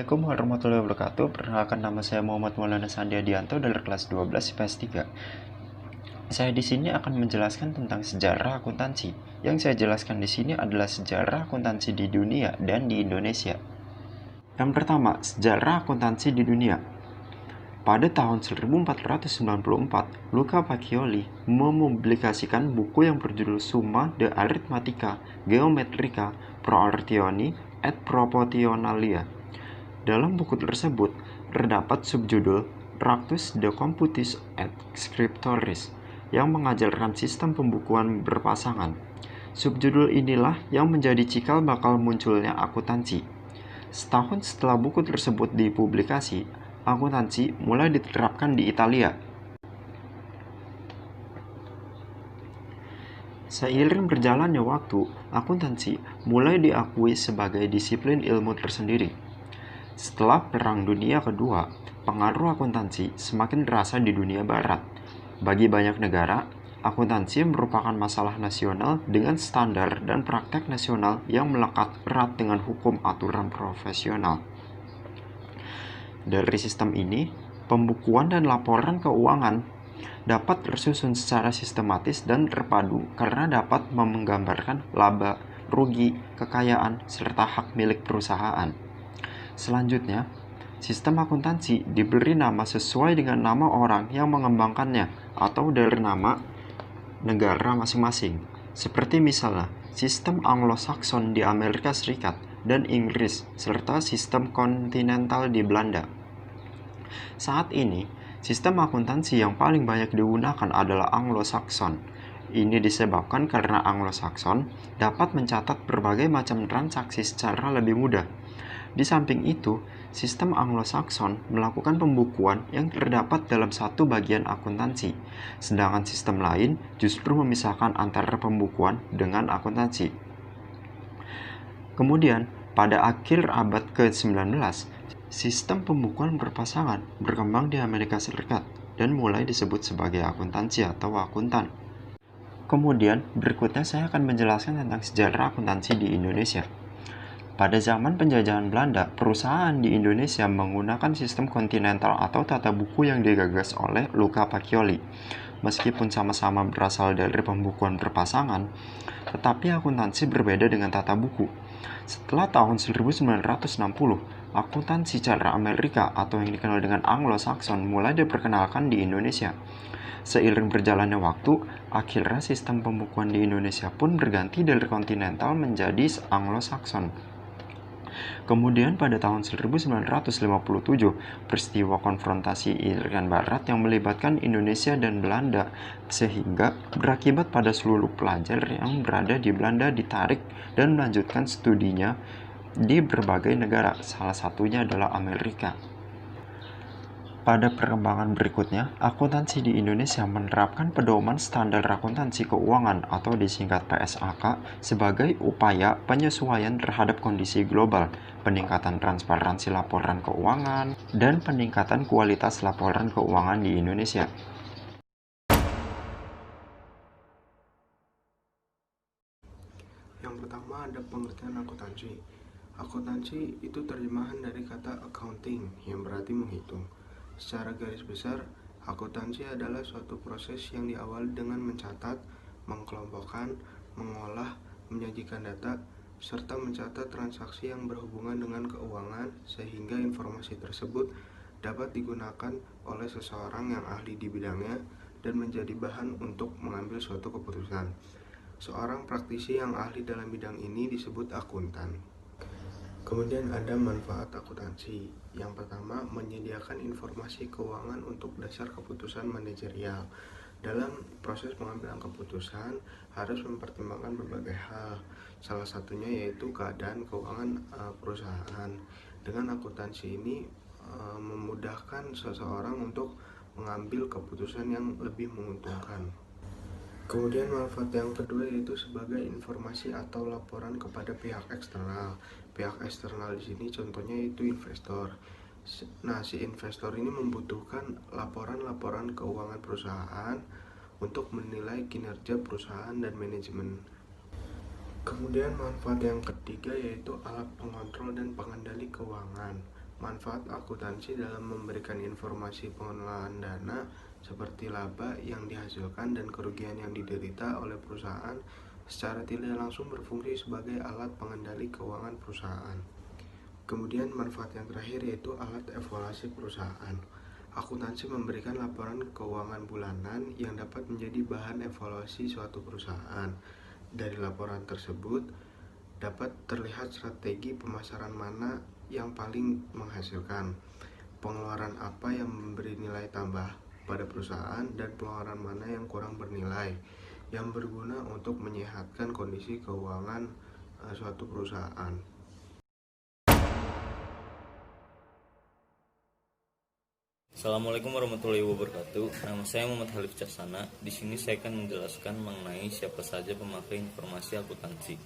Assalamualaikum warahmatullahi wabarakatuh. Perkenalkan, nama saya Muhammad Maulana Sandiadianto dari kelas 12 IPS 3. Saya di sini akan menjelaskan tentang sejarah akuntansi. Yang saya jelaskan di sini adalah sejarah akuntansi di dunia dan di Indonesia. Yang pertama, sejarah akuntansi di dunia. Pada tahun 1494, Luca Pacioli mempublikasikan buku yang berjudul Summa de Arithmetica Geometrica Proortioni et Proportionalia. Dalam buku tersebut, terdapat subjudul Tractus de Computis et Scriptoris yang mengajarkan sistem pembukuan berpasangan. Subjudul inilah yang menjadi cikal bakal munculnya akuntansi. Setahun setelah buku tersebut dipublikasi, akuntansi mulai diterapkan di Italia. Seiring berjalannya waktu, akuntansi mulai diakui sebagai disiplin ilmu tersendiri. Setelah Perang Dunia Kedua, pengaruh akuntansi semakin terasa di dunia barat. Bagi banyak negara, akuntansi merupakan masalah nasional dengan standar dan praktek nasional yang melekat erat dengan hukum aturan profesional. Dari sistem ini, pembukuan dan laporan keuangan dapat tersusun secara sistematis dan terpadu karena dapat menggambarkan laba, rugi, kekayaan, serta hak milik perusahaan. Selanjutnya, sistem akuntansi diberi nama sesuai dengan nama orang yang mengembangkannya atau dari nama negara masing-masing. Seperti misalnya, sistem Anglo-Saxon di Amerika Serikat dan Inggris, serta sistem kontinental di Belanda. Saat ini, sistem akuntansi yang paling banyak digunakan adalah Anglo-Saxon. Ini disebabkan karena Anglo-Saxon dapat mencatat berbagai macam transaksi secara lebih mudah. Di samping itu, sistem Anglo-Saxon melakukan pembukuan yang terdapat dalam satu bagian akuntansi, sedangkan sistem lain justru memisahkan antara pembukuan dengan akuntansi. Kemudian, pada akhir abad ke-19, sistem pembukuan berpasangan berkembang di Amerika Serikat dan mulai disebut sebagai akuntansi atau akuntan. Kemudian, berikutnya saya akan menjelaskan tentang sejarah akuntansi di Indonesia. Pada zaman penjajahan Belanda, perusahaan di Indonesia menggunakan sistem kontinental atau tata buku yang digagas oleh Luca Pacioli. Meskipun sama-sama berasal dari pembukuan berpasangan, tetapi akuntansi berbeda dengan tata buku. Setelah tahun 1960, akuntansi cara Amerika atau yang dikenal dengan Anglo-Saxon mulai diperkenalkan di Indonesia. Seiring berjalannya waktu, akhirnya sistem pembukuan di Indonesia pun berganti dari kontinental menjadi Anglo-Saxon. Kemudian pada tahun 1957, peristiwa konfrontasi Irian Barat yang melibatkan Indonesia dan Belanda sehingga berakibat pada seluruh pelajar yang berada di Belanda ditarik dan melanjutkan studinya di berbagai negara, salah satunya adalah Amerika. Pada perkembangan berikutnya, akuntansi di Indonesia menerapkan pedoman standar akuntansi keuangan atau disingkat PSAK sebagai upaya penyesuaian terhadap kondisi global, peningkatan transparansi laporan keuangan, dan peningkatan kualitas laporan keuangan di Indonesia. Yang pertama ada pengertian akuntansi. Akuntansi itu terjemahan dari kata accounting yang berarti menghitung. Secara garis besar, akuntansi adalah suatu proses yang diawali dengan mencatat, mengkelompokkan, mengolah, menyajikan data, serta mencatat transaksi yang berhubungan dengan keuangan sehingga informasi tersebut dapat digunakan oleh seseorang yang ahli di bidangnya dan menjadi bahan untuk mengambil suatu keputusan. Seorang praktisi yang ahli dalam bidang ini disebut akuntan. Kemudian ada manfaat akuntansi. Yang pertama, menyediakan informasi keuangan untuk dasar keputusan manajerial. Dalam proses pengambilan keputusan harus mempertimbangkan berbagai hal. Salah satunya yaitu keadaan keuangan perusahaan. Dengan akuntansi ini memudahkan seseorang untuk mengambil keputusan yang lebih menguntungkan. Kemudian manfaat yang kedua yaitu sebagai informasi atau laporan kepada pihak eksternal. Pihak eksternal di sini contohnya itu investor. Nah, si investor ini membutuhkan laporan-laporan keuangan perusahaan untuk menilai kinerja perusahaan dan manajemen. Kemudian manfaat yang ketiga yaitu alat pengontrol dan pengendali keuangan. Manfaat akuntansi dalam memberikan informasi pengelolaan dana seperti laba yang dihasilkan dan kerugian yang diderita oleh perusahaan secara tidak langsung berfungsi sebagai alat pengendali keuangan perusahaan. Kemudian manfaat yang terakhir yaitu alat evaluasi perusahaan. Akuntansi memberikan laporan keuangan bulanan yang dapat menjadi bahan evaluasi suatu perusahaan. Dari laporan tersebut dapat terlihat strategi pemasaran mana yang paling menghasilkan, pengeluaran apa yang memberi nilai tambah pada perusahaan, dan pengeluaran mana yang kurang bernilai, yang berguna untuk menyehatkan kondisi keuangan suatu perusahaan. Assalamualaikum warahmatullahi wabarakatuh. Nama saya Muhammad Halif Cahsana. Di sini saya akan menjelaskan mengenai siapa saja pemakai informasi akuntansi.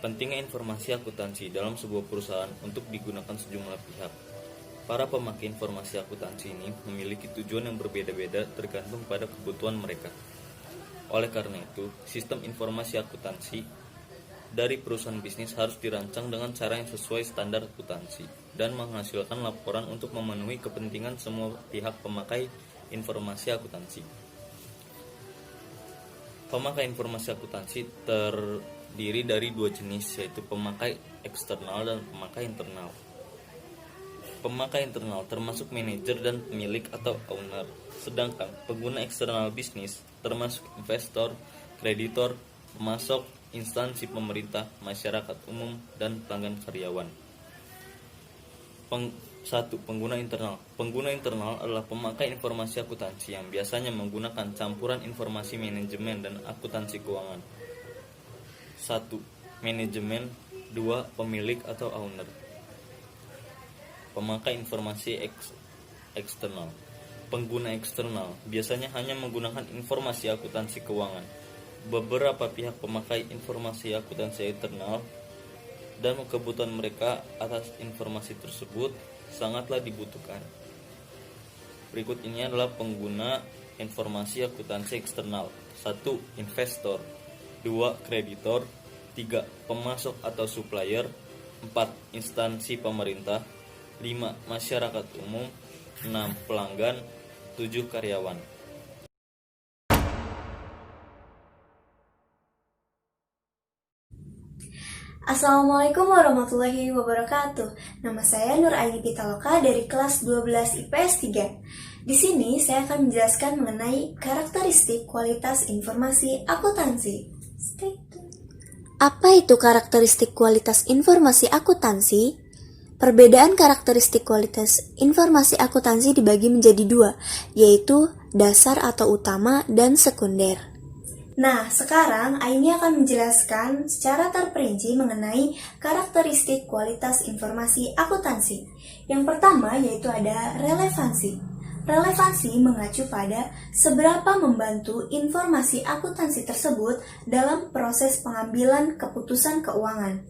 Pentingnya informasi akuntansi dalam sebuah perusahaan untuk digunakan sejumlah pihak. Para pemakai informasi akuntansi ini memiliki tujuan yang berbeda-beda tergantung pada kebutuhan mereka. Oleh karena itu, sistem informasi akuntansi dari perusahaan bisnis harus dirancang dengan cara yang sesuai standar akuntansi dan menghasilkan laporan untuk memenuhi kepentingan semua pihak pemakai informasi akuntansi. Pemakai informasi akuntansi terdiri dari dua jenis, yaitu pemakai eksternal dan pemakai internal. Pemakai internal termasuk manajer dan pemilik atau owner, sedangkan pengguna eksternal bisnis termasuk investor, kreditor, pemasok, instansi pemerintah, masyarakat umum, dan pelanggan karyawan. 1. Pengguna internal. Pengguna internal adalah pemakai informasi akuntansi yang biasanya menggunakan campuran informasi manajemen dan akuntansi keuangan. 1. Manajemen. 2. Pemilik atau owner. Pemakai informasi eksternal. Pengguna eksternal biasanya hanya menggunakan informasi akuntansi keuangan. Beberapa pihak pemakai informasi akuntansi internal dan kebutuhan mereka atas informasi tersebut sangatlah dibutuhkan. Berikut ini adalah pengguna informasi akuntansi eksternal. 1. Investor. 2. Kreditor. 3. Pemasok atau supplier. 4. Instansi pemerintah. 5. Masyarakat umum. 6. Pelanggan. 7. Karyawan. Assalamualaikum warahmatullahi wabarakatuh. Nama saya Nur Aini Pitaloka dari kelas 12 IPS 3. Di sini saya akan menjelaskan mengenai karakteristik kualitas informasi akuntansi. Apa itu karakteristik kualitas informasi akuntansi? Perbedaan karakteristik kualitas informasi akuntansi dibagi menjadi dua, yaitu dasar atau utama dan sekunder. Nah, sekarang Aini akan menjelaskan secara terperinci mengenai karakteristik kualitas informasi akuntansi. Yang pertama yaitu ada relevansi. Relevansi mengacu pada seberapa membantu informasi akuntansi tersebut dalam proses pengambilan keputusan keuangan.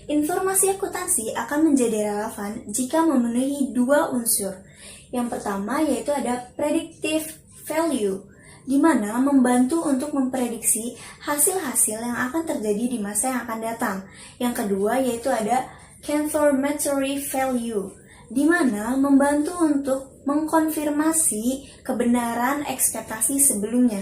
Informasi akuntansi akan menjadi relevan jika memenuhi dua unsur. Yang pertama yaitu ada predictive value, di mana membantu untuk memprediksi hasil-hasil yang akan terjadi di masa yang akan datang. Yang kedua yaitu ada confirmatory value, di mana membantu untuk mengkonfirmasi kebenaran ekspektasi sebelumnya.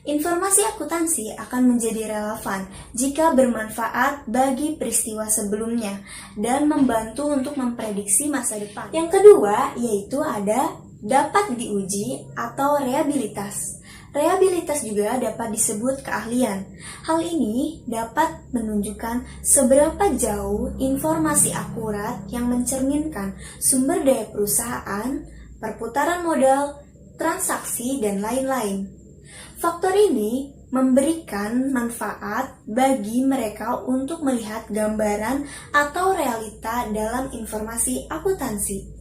Informasi akuntansi akan menjadi relevan jika bermanfaat bagi peristiwa sebelumnya dan membantu untuk memprediksi masa depan. Yang kedua yaitu ada dapat diuji atau rehabilitas. Rehabilitas juga dapat disebut keahlian. Hal ini dapat menunjukkan seberapa jauh informasi akurat yang mencerminkan sumber daya perusahaan, perputaran modal, transaksi, dan lain-lain. Faktor ini memberikan manfaat bagi mereka untuk melihat gambaran atau realita dalam informasi akuntansi.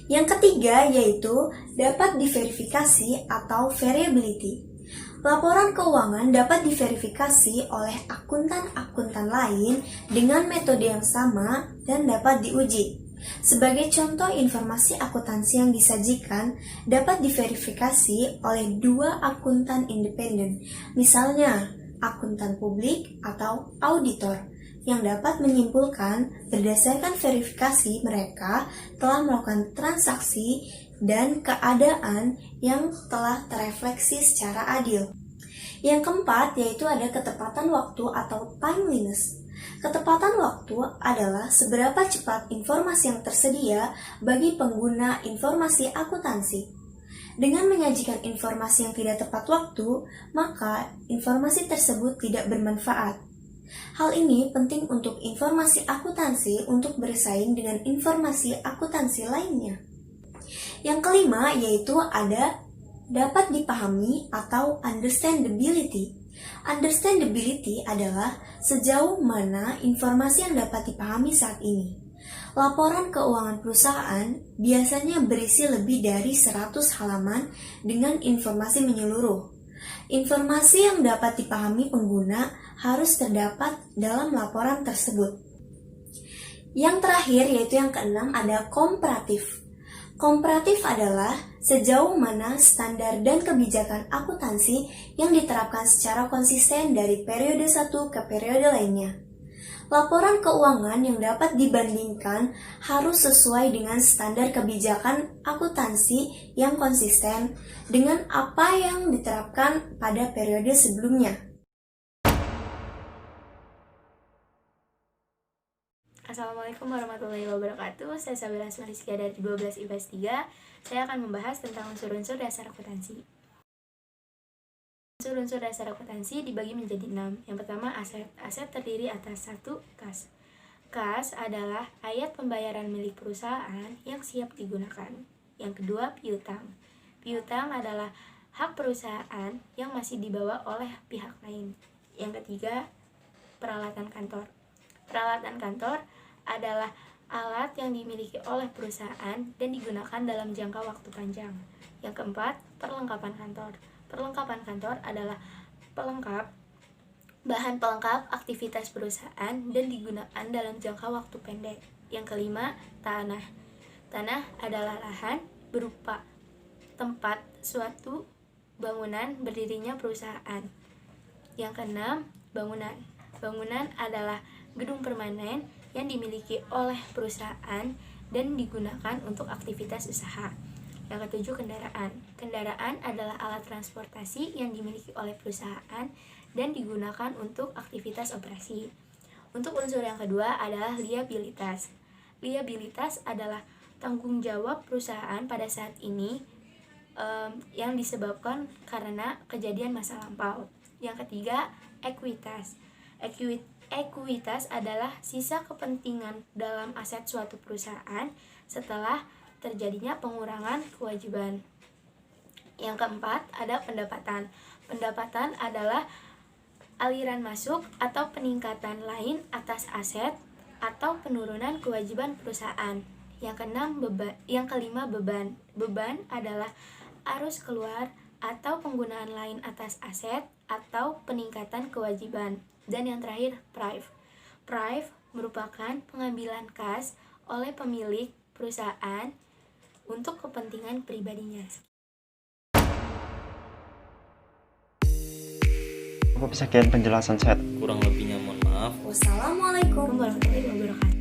Yang ketiga yaitu dapat diverifikasi atau variability. Laporan keuangan dapat diverifikasi oleh akuntan-akuntan lain dengan metode yang sama dan dapat diuji. Sebagai contoh informasi akuntansi yang disajikan dapat diverifikasi oleh dua akuntan independen, misalnya akuntan publik atau auditor. yang dapat menyimpulkan berdasarkan verifikasi mereka telah melakukan transaksi dan keadaan yang telah terefleksi secara adil. Yang keempat yaitu ada ketepatan waktu atau timeliness. Ketepatan waktu adalah seberapa cepat informasi yang tersedia bagi pengguna informasi akuntansi. Dengan menyajikan informasi yang tidak tepat waktu, maka informasi tersebut tidak bermanfaat. Hal ini penting untuk informasi akuntansi untuk bersaing dengan informasi akuntansi lainnya. Yang kelima yaitu ada dapat dipahami atau understandability. Understandability adalah sejauh mana informasi yang dapat dipahami saat ini. Laporan keuangan perusahaan biasanya berisi lebih dari 100 halaman dengan informasi menyeluruh. Informasi yang dapat dipahami pengguna harus terdapat dalam laporan tersebut. Yang terakhir yaitu yang keenam ada komparatif. Komparatif adalah sejauh mana standar dan kebijakan akuntansi yang diterapkan secara konsisten dari periode satu ke periode lainnya. Laporan keuangan yang dapat dibandingkan harus sesuai dengan standar kebijakan akuntansi yang konsisten dengan apa yang diterapkan pada periode sebelumnya. Assalamualaikum warahmatullahi wabarakatuh. Saya Sabila Asmarizkia dari 12 IPS 3. Saya akan membahas tentang unsur-unsur dasar akuntansi. Unsur-unsur dasar akuntansi dibagi menjadi 6. Yang pertama aset. Aset terdiri atas 1. Kas. Kas adalah ayat pembayaran milik perusahaan yang siap digunakan. Yang kedua piutang. Piutang adalah hak perusahaan yang masih dibawa oleh pihak lain. Yang ketiga peralatan kantor. Peralatan kantor adalah alat yang dimiliki oleh perusahaan dan digunakan dalam jangka waktu panjang. Yang keempat perlengkapan kantor. Perlengkapan kantor adalah bahan pelengkap aktivitas perusahaan dan digunakan dalam jangka waktu pendek. Yang kelima, tanah. Tanah adalah lahan berupa tempat suatu bangunan berdirinya perusahaan. Yang keenam, bangunan. Bangunan adalah gedung permanen yang dimiliki oleh perusahaan dan digunakan untuk aktivitas usaha. Yang ketujuh, kendaraan. Kendaraan adalah alat transportasi yang dimiliki oleh perusahaan dan digunakan untuk aktivitas operasi. Untuk unsur yang kedua adalah liabilitas. Liabilitas adalah tanggung jawab perusahaan pada saat ini yang disebabkan karena kejadian masa lampau. Yang ketiga, ekuitas. Ekuitas adalah sisa kepentingan dalam aset suatu perusahaan setelah terjadinya pengurangan kewajiban. Yang keempat, ada pendapatan. Pendapatan adalah aliran masuk atau peningkatan lain atas aset atau penurunan kewajiban perusahaan. Yang kelima, beban. Beban adalah arus keluar atau penggunaan lain atas aset atau peningkatan kewajiban. Dan yang terakhir, prive. Prive merupakan pengambilan kas oleh pemilik perusahaan untuk kepentingan pribadinya. Sekian penjelasan saya. Kurang lebihnya mohon maaf. Wassalamualaikum warahmatullahi wabarakatuh.